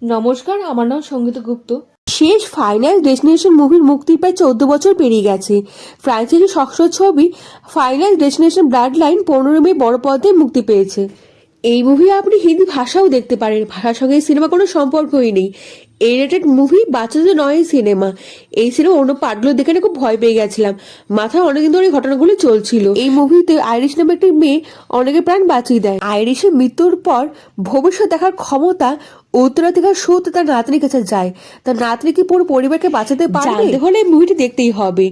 নমস্কার, আমার নাম সঙ্গীতা গুপ্ত। শেষ ফাইনাল ডেস্টিনেশন মুভির মুক্তির প্রায় 14 বছর পেরিয়ে গেছে। ফ্রান্সিসের সক্সর ছবি ফাইনাল ডেস্টিনেশন ব্লাড লাইন 15 মে বড় পর্দায় মুক্তি পেয়েছে। এই মুভি আপনি হিন্দি ভাষাও দেখতে পারেন, ভাষার সঙ্গে এই সিনেমা কোনো সম্পর্কই নেই। এ রেটেড মুভি, বাচ্চাদের নয় সিনেমা। এই সিনেমা অন্য পার্টগুলো দেখে না খুব ভয় পেয়ে গেছিলাম। মাথায় অনেকদিন ধরে এই ঘটনাগুলো চলছিল। এই মুভিতে আইরিশ নামে একটি মেয়ে অনেকের প্রাণ বাঁচিয়ে দেয়। আইরিশের মৃত্যুর পর ভবিষ্যৎ দেখার ক্ষমতা উত্তরাধিকার সূত্রে তার নাতনির কাছে যায়। তার নাতনি কি পুরো পরিবারকে বাঁচাতে পারবে? জানতে হলে এই মুভিটি দেখতেই হবে।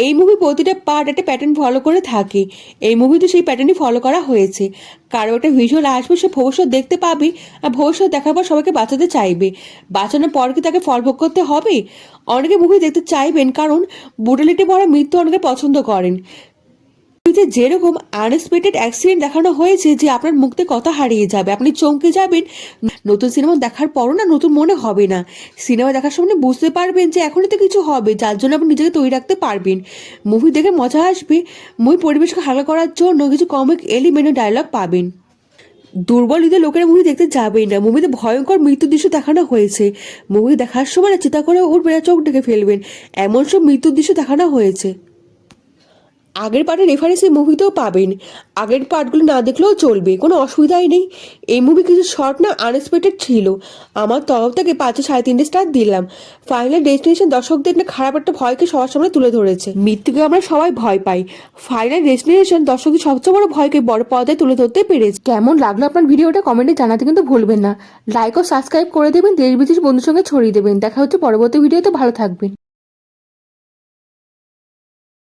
এই মুভি প্রতিটা পার্ট একটা প্যাটার্ন ফলো করে থাকে। এই মুভিতে সেই প্যাটার্নই ফলো করা হয়েছে। কারো একটা ভিজুয়াল আসবে, সে ভবিষ্যৎ দেখতে পাবে, আর ভবিষ্যৎ দেখার পর সবাইকে বাঁচাতে চাইবে। বাঁচানোর পর কি তাকে ফল ভোগ করতে হবে? অনেকে মুভি দেখতে চাইবেন কারণ ব্রুটালিটি ভরা মৃত্যু অনেকে পছন্দ করেন। যেরকম আনএক্সপেক্টেড অ্যাক্সিডেন্ট দেখানো হয়েছে যে আপনার মুখতে কথা হারিয়ে যাবে, আপনি চমকে যাবেন। নতুন সিনেমা দেখার পরও না নতুন মনে হবে না। সিনেমা দেখার সময় বুঝতে পারবেন যে এখনই তো কিছু হবে, যার জন্য আপনি নিজেকে তৈরি রাখতে পারবেন। মুভি দেখে মজা আসবে। মুভি পরিবেশকে হালকা করার জন্য কিছু কমিক এলিমেন্ট ডায়লগ পাবেন। দুর্বল হৃদয় লোকেরা মুভি দেখতে যাবেই না। মুভিতে ভয়ঙ্কর মৃত্যুর দৃশ্য দেখানো হয়েছে। মুভি দেখার সময় না চিন্তা করে উঠবেন, চোখ ডেকে ফেলবেন, এমন সব মৃত্যুর দৃশ্য দেখানো হয়েছে। আগের পার্টের রেফারেন্স এই মুভিতেও পাবেন। আগের পার্টগুলো না দেখলেও চলবে, কোনো অসুবিধাই নেই। এই মুভি কিছু শর্ট না আনএক্সপেক্টেড ছিল। আমার তরফ থেকে 5.5 স্টার দিলাম। ফাইনাল ডেস্টিনেশন দর্শকদের একটা খারাপ একটা ভয়কে সবার সামনে তুলে ধরেছে। মৃত্যুকে আমরা সবাই ভয় পাই, ফাইনাল ডেস্টিনেশন দর্শকদের সবচেয়ে বড় ভয়কে বড় পর্দায় তুলে ধরতে পেরেছে। কেমন লাগলো আপনার ভিডিওটা কমেন্টে জানাতে কিন্তু ভুলবেন না। লাইক ও সাবস্ক্রাইব করে দেবেন, দেশ বিদেশ বন্ধুর সঙ্গে ছড়িয়ে দেবেন। দেখা হচ্ছে পরবর্তী ভিডিওতে। ভালো থাকবেন।